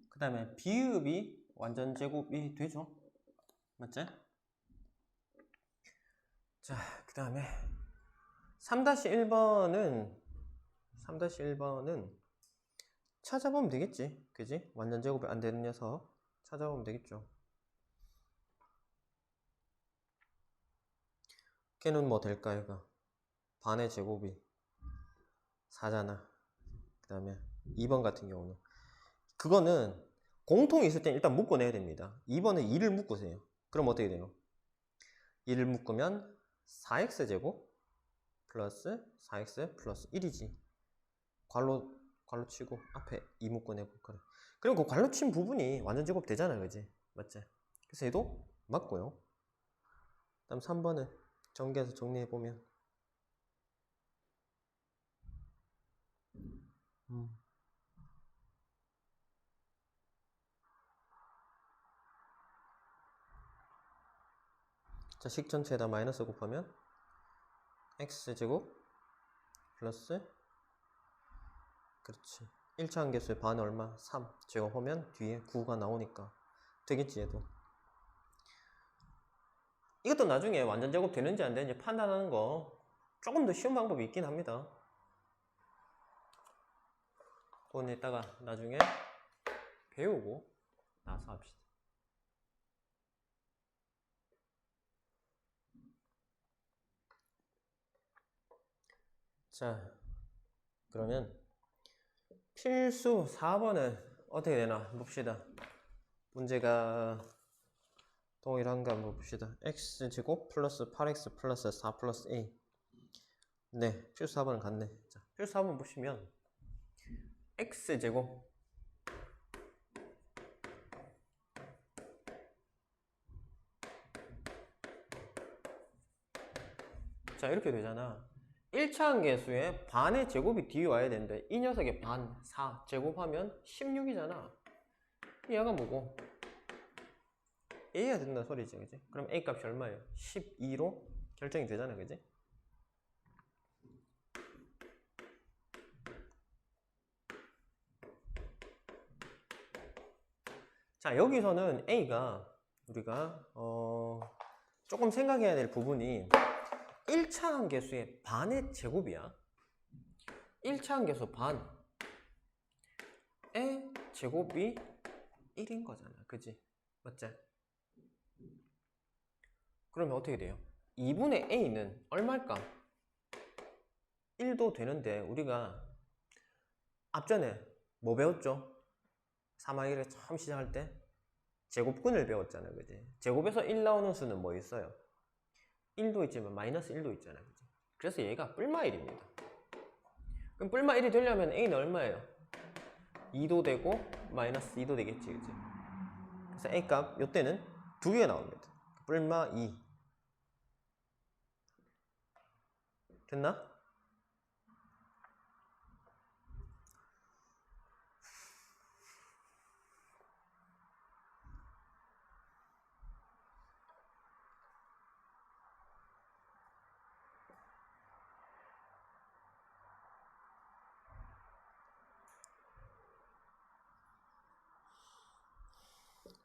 그 다음에 비읍이 완전 제곱이 되죠. 맞지? 자, 그 다음에 3-1번은 찾아보면 되겠지. 그지? 완전 제곱이 안 되는 녀석 찾아보면 되겠죠. 걔는 뭐 될까, 얘가? 반의 제곱이 4잖아. 그 다음에 2번 같은 경우는 그거는 공통이 있을 땐 일단 묶어내야 됩니다. 2번은 2를 묶으세요. 그럼 어떻게 돼요? 2를 묶으면 4x제곱 플러스 4x 플러스 1이지. 괄호 치고 앞에 2 묶어내고 그래. 그럼 그 괄호 친 부분이 완전 제곱 되잖아, 그지? 맞지? 그래서 얘도 맞고요. 다음 3번은 전개해서 정리해보면 자, 식 전체에다 마이너스 곱하면 x제곱 플러스 그렇지 1차 함계수의 반이 얼마? 3 제곱하면 뒤에 9가 나오니까 되겠지 얘도. 이것도 나중에 완전 제곱 되는지 안 되는지 판단하는 거 조금 더 쉬운 방법이 있긴 합니다. 그건 이따가 나중에 배우고 나서 합시다. 자, 그러면 필수 4번은 어떻게 되나 봅시다. 문제가 동일한가 한번 봅시다. x제곱 플러스 8x 플러스 4 플러스 a. 네, 필수 4번은 같네. 자, 필수 4번 보시면 x제곱 자 이렇게 되잖아. 1차 함계수의 반의 제곱이 뒤에 와야 되는데 이 녀석의 반 4 제곱하면 16이잖아. 얘가 뭐고? A가 된다는 소리지, 그지? 그럼 A 값이 얼마예요? 12로 결정이 되잖아, 그지? 자, 여기서는 A가 우리가 조금 생각해야 될 부분이 1차 함계수의 반의 제곱이야. 1차 함계수 반의 제곱이 1인 거잖아, 그지? 맞지? 그러면 어떻게 돼요? 2분의 A는 얼마일까? 1도 되는데 우리가 앞전에 뭐 배웠죠? 3학기를 처음 시작할 때 제곱근을 배웠잖아, 그지? 제곱에서 1 나오는 수는 뭐 있어요? 1도 있지만 마이너스 1도 있잖아, 그지? 그래서 얘가 뿔마 1입니다. 그럼 뿔마 1이 되려면 A는 얼마예요? 2도 되고 마이너스 2도 되겠지, 그지? 그래서 A 값 요때는 두 개가 나옵니다. 뿔마 2 됐나?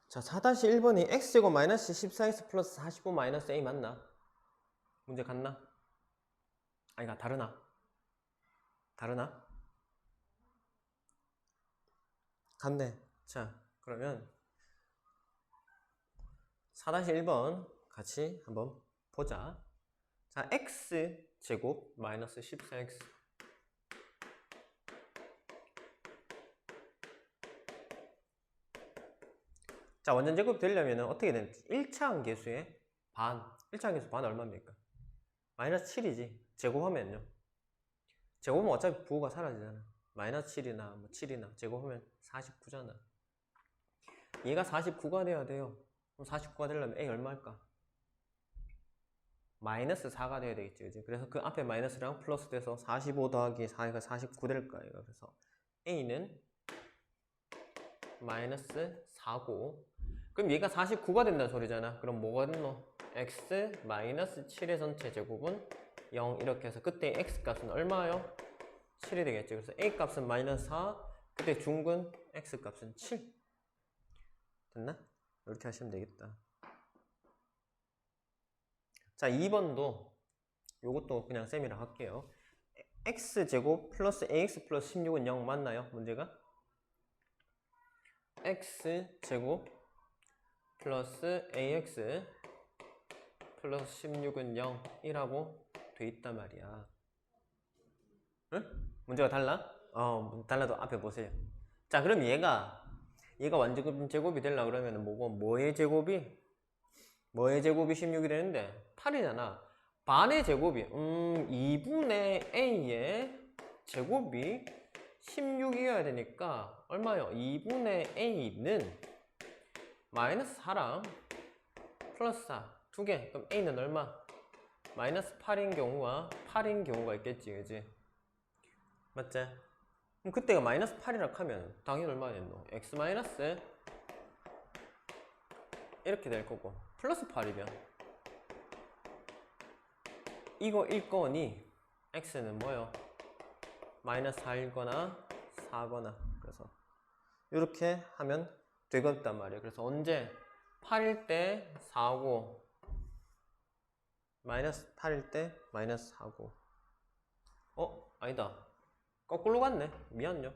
자, 4-1번이 x제곱 마이너스 14x 플러스 45 마이너스 a 맞나? 문제 같나? 아니가 다르나? 다르나? 같네. 자, 그러면 4-1번 같이 한번 보자. 자, x제곱 마이너스 14x 자, 완전 제곱 되려면 어떻게 되는지 1차 함계수의 반 1차 함계수 반 얼마입니까? 마이너스 7이지. 제곱하면요. 제곱하면 어차피 부호가 사라지잖아. 마이너스 7이나 뭐 7이나 제곱하면 49잖아. 얘가 49가 돼야 돼요. 그럼 49가 되려면 A 얼마일까? 마이너스 4가 돼야 되겠지, 그지? 그래서 그 앞에 마이너스랑 플러스 돼서 45 더하기 4가 49 될 거예요. 그래서 A는 마이너스 4고 그럼 얘가 49가 된다는 소리잖아. 그럼 뭐가 됐노? x 마이너스 7의 전체 제곱은 0 이렇게 해서 그때 x 값은 얼마요? 7이 되겠죠. 그래서 a 값은 마이너스 4 그때 중근 x 값은 7 됐나? 이렇게 하시면 되겠다. 자, 2번도 요것도 그냥 쌤이랑 할게요. x제곱 플러스 ax 플러스 16은 0 맞나요? 문제가? x제곱 플러스 ax 플러스 16은 0이라고 돼 있단 말이야. 응? 문제가 달라? 달라도 앞에 보세요. 자, 그럼 얘가 완전 제곱이 되려고 그러면 뭐고? 뭐의 제곱이 16이 되는데 8이잖아. 반의 제곱이 2분의 a의 제곱이 16이어야 되니까 얼마요? 2분의 a는 마이너스 4랑 플러스 4 두 개. 그럼 a는 얼마? 마이너스 8인 경우와 8인 경우가 있겠지, 그지? 맞지? 그럼 그때가 마이너스 8이라 하면 당연히 얼마 됐노? x 마이너스 이렇게 될 거고 플러스 8이면 이거 1건이 x는 뭐요? 마이너스 4일거나 4거나 그래서 이렇게 하면 되겠단 말이에요. 그래서 언제 8일 때 4고 마이너스 8일 때 마이너스 4고 아니다. 거꾸로 갔네. 미안요.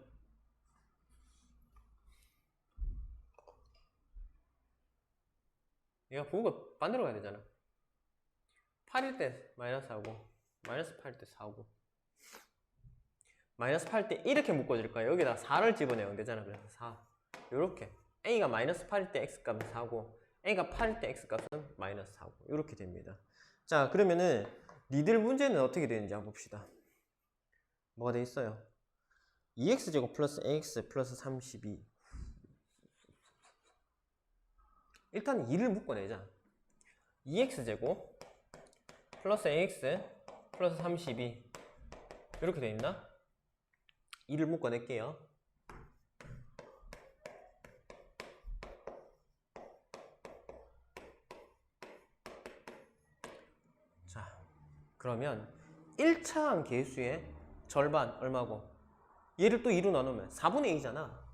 얘가 부호가 반대로 가야 되잖아. 8일 때 마이너스 4고 마이너스 8일 때 4고 마이너스 8일 때 이렇게 묶어줄 거야. 여기다 4를 집어내면 되잖아. 그래서 4 요렇게 A가 마이너스 8일 때 X값은 4고 A가 8일 때 X값은 마이너스 4고 이렇게 됩니다. 자, 그러면은 니들 문제는 어떻게 되는지 한번 봅시다. 뭐가 돼 있어요? 2x제곱 플러스 ax 플러스 32. 일단 2를 묶어내자. 2x제곱 플러스 ax 플러스 32 이렇게 돼 있나? 2를 묶어낼게요. 자, 그러면 1차항 계수의 절반 얼마고? 얘를 또 2로 나누면 4분의 A잖아.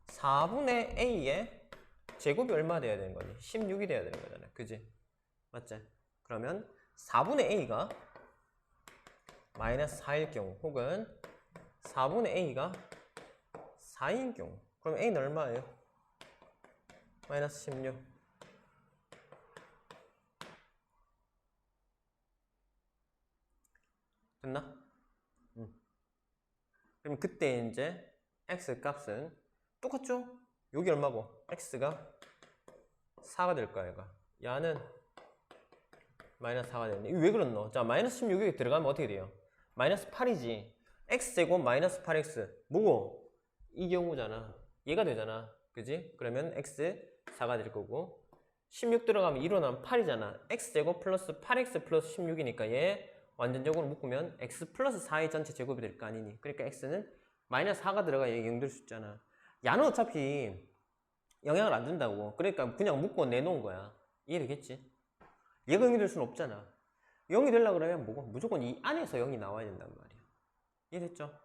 4분의 A의 제곱이 얼마 돼야 되는 거니? 16이 돼야 되는 거잖아. 그지? 맞지? 그러면 4분의 A가 마이너스 4일 경우 혹은 4분의 A가 4인 경우 그럼 A는 얼마예요? 마이너스 16. 됐나? 그럼 그때 이제 X 값은 똑같죠? 여기 얼마고? X가 4가 될 거야, 얘가. 야는 마이너스 4가 되는데, 이거 왜 그렇노? 자, 마이너스 16이 들어가면 어떻게 돼요? 마이너스 8이지. X제곱 마이너스 8X. 뭐고? 이 경우잖아. 얘가 되잖아. 그지? 그러면 X 4가 될 거고, 16 들어가면 2로 나면 8이잖아. X제곱 플러스 8X 플러스 16이니까 얘 완전적으로 묶으면 X 플러스 4의 전체 제곱이 될 거 아니니. 그러니까 X는 마이너스 4가 들어가 얘 0 될 수 있잖아. 야는 어차피 영향을 안 준다고. 그러니까 그냥 묶고 내놓은 거야. 이해되겠지? 얘가 0이 될 수는 없잖아. 0이 되려고 그러면 뭐고? 무조건 이 안에서 0이 나와야 된단 말이야. 이해됐죠?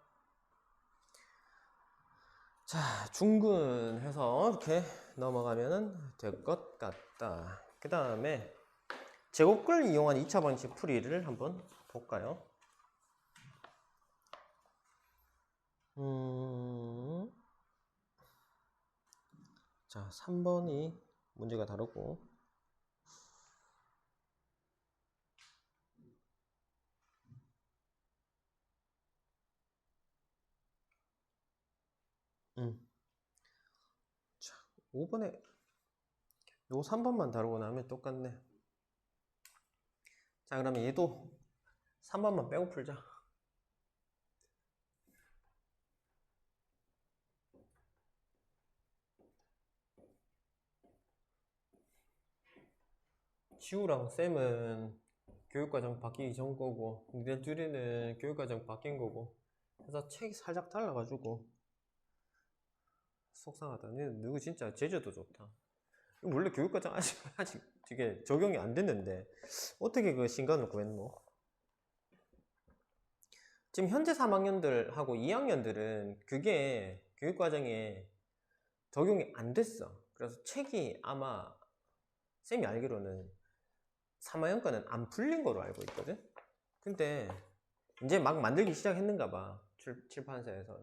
자, 중근해서 이렇게 넘어가면 될 것 같다. 그 다음에 제곱근을 이용한 2차 방식 풀이를 한번 볼까요? 자, 3번이 문제가 다르고 자, 5번에 요 3번만 다루고 나면 똑같네. 자, 그러면 얘도 3번만 빼고 풀자. 지우랑 쌤은 교육과정 바뀌기 전 거고 니들 둘이는 교육과정 바뀐 거고 그래서 책이 살짝 달라가지고 속상하다. 누구 진짜 제주도 좋다. 원래 교육과정 아직 되게 적용이 안 됐는데 어떻게 그 신간을 구했노? 지금 현재 3학년들하고 2학년들은 그게 교육과정에 적용이 안 됐어. 그래서 책이 아마 쌤이 알기로는 3학년 거는 안 풀린 거로 알고 있거든? 근데 이제 막 만들기 시작했는가 봐. 출판사에서.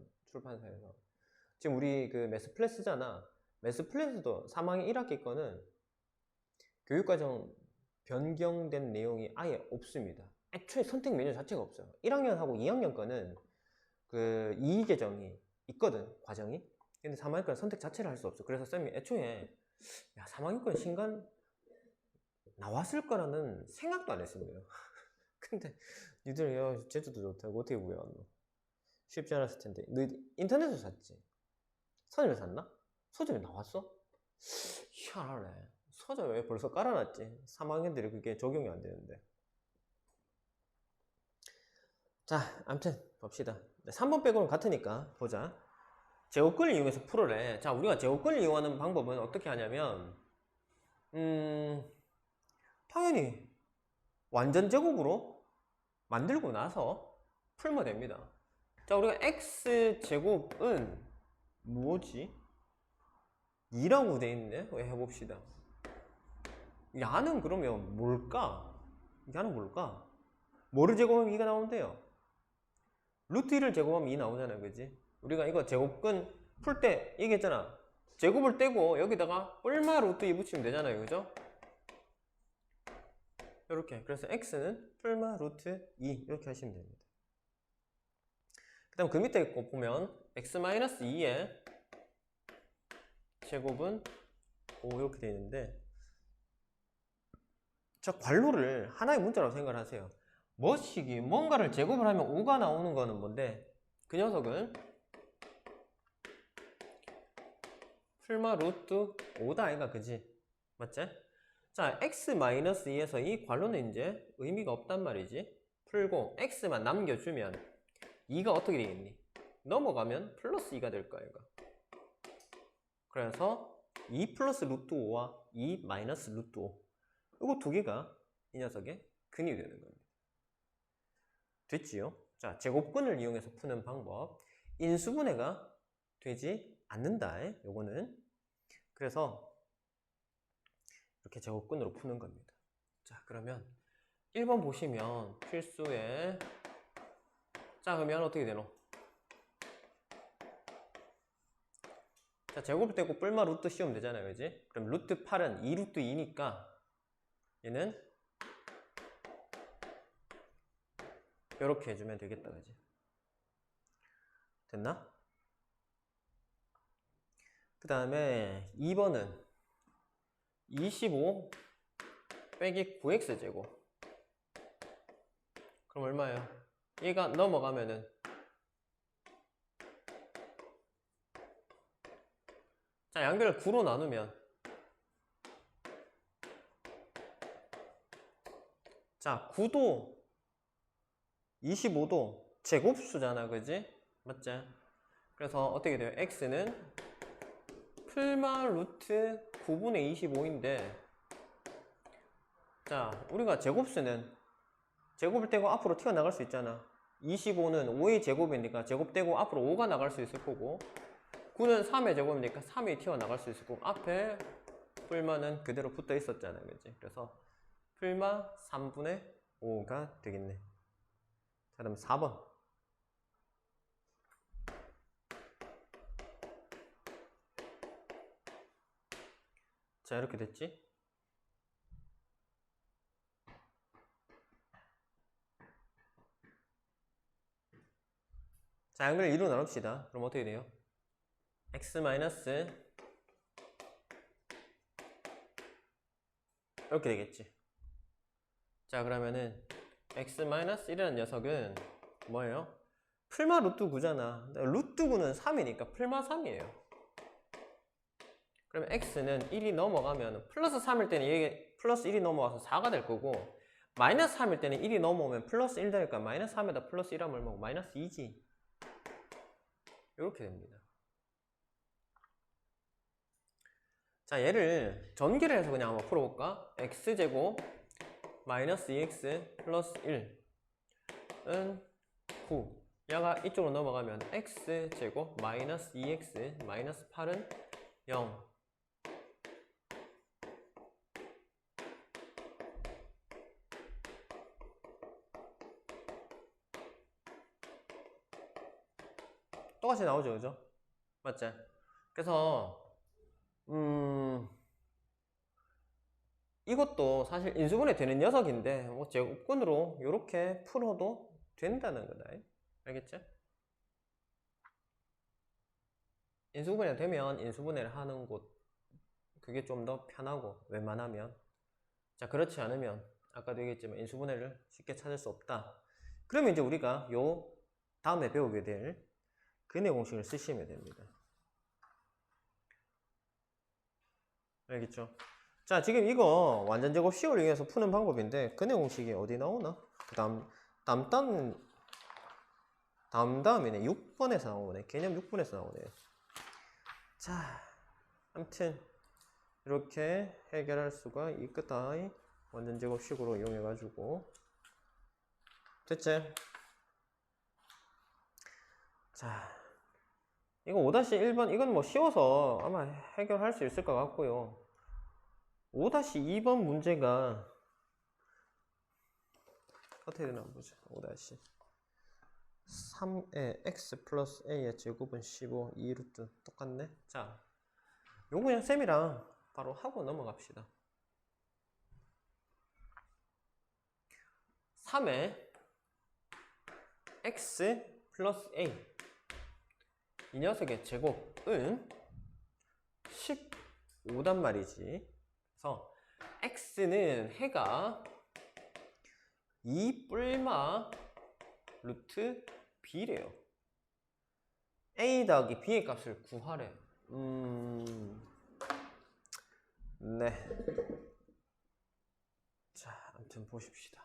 지금 우리 그 매스플래스잖아. 매스플래스도 3학년 1학기 거는 교육과정 변경된 내용이 아예 없습니다. 애초에 선택 메뉴 자체가 없어요. 1학년하고 2학년 거는 그 이의계정이 있거든, 과정이. 근데 3학년 거는 선택 자체를 할 수 없어. 그래서 쌤이 애초에 야, 3학년 거는 신간 나왔을 거라는 생각도 안 했습니다. 근데 니들 야 제주도 좋다고 어떻게 구해왔노? 쉽지 않았을 텐데. 너 인터넷에서 샀지? 서점에 샀나? 서점에 나왔어? 희한하네. 서점에 벌써 깔아놨지. 3학년들이 그게 적용이 안 되는데. 자, 아무튼 봅시다. 3번 빼고는 같으니까 보자. 제곱근을 이용해서 풀어래. 자, 우리가 제곱근을 이용하는 방법은 어떻게 하냐면 당연히 완전 제곱으로 만들고 나서 풀면 됩니다. 자, 우리가 x제곱은 뭐지? 2라고 돼 있네? 왜 해봅시다. 야는 그러면 뭘까? 야는 뭘까? 뭐를 제곱하면 2가 나오는데요? 루트 1을 제곱하면 2 나오잖아요. 그지? 우리가 이거 제곱근 풀 때 얘기했잖아. 제곱을 떼고 여기다가 얼마 루트 2 붙이면 되잖아요. 그죠? 이렇게. 그래서 x는 풀마 루트 2 이렇게 하시면 됩니다. 그 다음 그 밑에 거 보면 x-2의 제곱은 5 이렇게 되어 있는데, 자, 괄호를 하나의 문자라고 생각을 하세요. 뭐시기 뭔가를 제곱을 하면 5가 나오는 거는 뭔데, 그 녀석은 풀마 루트 5다 아이가. 그지? 맞지? 자, x-2에서 이 괄호는 이제 의미가 없단 말이지. 풀고 x만 남겨주면 2가 어떻게 되겠니? 넘어가면 플러스 2가 될 거야. 이거. 그래서 2 플러스 루트 5와 2 마이너스 루트 5, 이거 두 개가 이 녀석의 근이 되는 겁니다. 됐지요? 자, 제곱근을 이용해서 푸는 방법. 인수분해가 되지 않는다. 요거는. 그래서 이렇게 제곱근으로 푸는 겁니다. 자, 그러면 1번 보시면 필수에, 자, 그러면 어떻게 되노? 자, 제곱을 떼고 뿔마 루트 씌우면 되잖아요. 그지? 그럼 루트 8은 2 루트 2니까 얘는 이렇게 해주면 되겠다. 그지? 됐나? 그 다음에 2번은 25 빼기 9x제곱. 그럼 얼마예요? 얘가 넘어가면은, 자, 양변을 9로 나누면, 자, 9도 25도 제곱수잖아. 그지? 맞지? 그래서 어떻게 돼요? x는 풀마 루트 9분의 25인데, 자, 우리가 제곱수는 제곱을 떼고 앞으로 튀어나갈 수 있잖아. 25는 5의 제곱이니까 제곱 떼고 앞으로 5가 나갈 수 있을 거고, 9는 3의 제곱이니까 3이 튀어나갈 수 있을 거고, 앞에 풀마는 그대로 붙어 있었잖아. 그지? 그래서 풀마 3분의 5가 되겠네. 자, 그다음 4번. 자, 이렇게 됐지? 자, 양변을 2로 나눕시다. 그럼 어떻게 돼요? x 마이너스 이렇게 되겠지. 자, 그러면은 x 마이너스 1이라는 녀석은 뭐예요? 풀마 루트 9잖아. 루트 9는 3이니까 풀마 3이에요. 그러면 x는 1이 넘어가면 플러스 3일 때는 이게 플러스 1이 넘어가서 4가 될 거고, 마이너스 3일 때는 1이 넘어오면 플러스 1 되니까 마이너스 3에다 플러스 1하면 얼마고? 마이너스 2지. 이렇게 됩니다. 자, 얘를 전개를 해서 그냥 한번 풀어볼까? x제곱 마이너스 2x 플러스 1은 9. 얘가 이쪽으로 넘어가면 x제곱 마이너스 2x 마이너스 8은 0. 똑같이 나오죠. 그죠? 맞지? 그래서 이것도 사실 인수분해 되는 녀석인데, 뭐 제곱근으로 이렇게 풀어도 된다는 거다. 알겠지? 인수분해 되면 인수분해를 하는 곳, 그게 좀 더 편하고, 웬만하면. 자, 그렇지 않으면 아까도 얘기했지만 인수분해를 쉽게 찾을 수 없다. 그러면 이제 우리가 요 다음에 배우게 될 근의 공식을 쓰시면 됩니다. 알겠죠? 자, 지금 이거 완전 제곱 시험을 이용해서 푸는 방법인데, 근의 공식이 어디 나오나? 그 다음이네. 6번에서 나오네. 개념 6번에서 나오네. 자, 아무튼 이렇게 해결할 수가 있겠다. 완전 제곱식으로 이용해가지고. 됐지? 자, 이거 5-1번, 이건 뭐 쉬워서 아마 해결할 수 있을 것 같고요. 5-2번 문제가 어떻게 되나 보자. 5-3의 x 플러스 a의 제곱은 15, 2루트 똑같네. 자, 요거 그냥 쌤이랑 바로 하고 넘어갑시다. 3의 x 플러스 a 이 녀석의 제곱은 15단 말이지. 그래서 x는 해가 2 뿔마 루트 b래요. a 더하기 b의 값을 구하래. 네. 자, 아무튼 보십시다.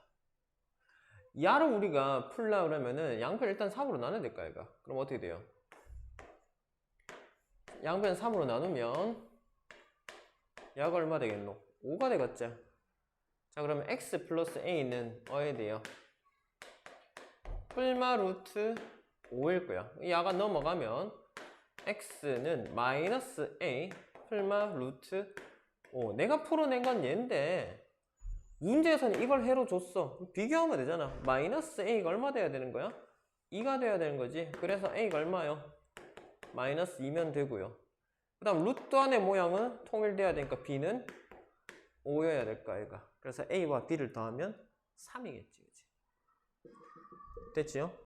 야를 우리가 풀려고 그러면은 양변 일단 3으로 나눠야 될까, 얘가? 그럼 어떻게 돼요? 양변 3으로 나누면 야가 얼마 되겠노? 5가 되겠지? 자, 그러면 x 플러스 a는 어에 돼요? 뿔마 루트 5일 거야. 야가 넘어가면 x는 마이너스 a 뿔마 루트 5. 내가 풀어낸 건 얘인데 문제에서는 이걸 해로 줬어. 비교하면 되잖아. 마이너스 a가 얼마 돼야 되는 거야? 2가 돼야 되는 거지. 그래서 a가 얼마요? 마이너스 2면 되고요. 그 다음 루트 안의 모양은 통일돼야 되니까 b는 5여야 될까, 얘가. 그래서 a와 b를 더하면 3이겠지. 그치? 됐지요?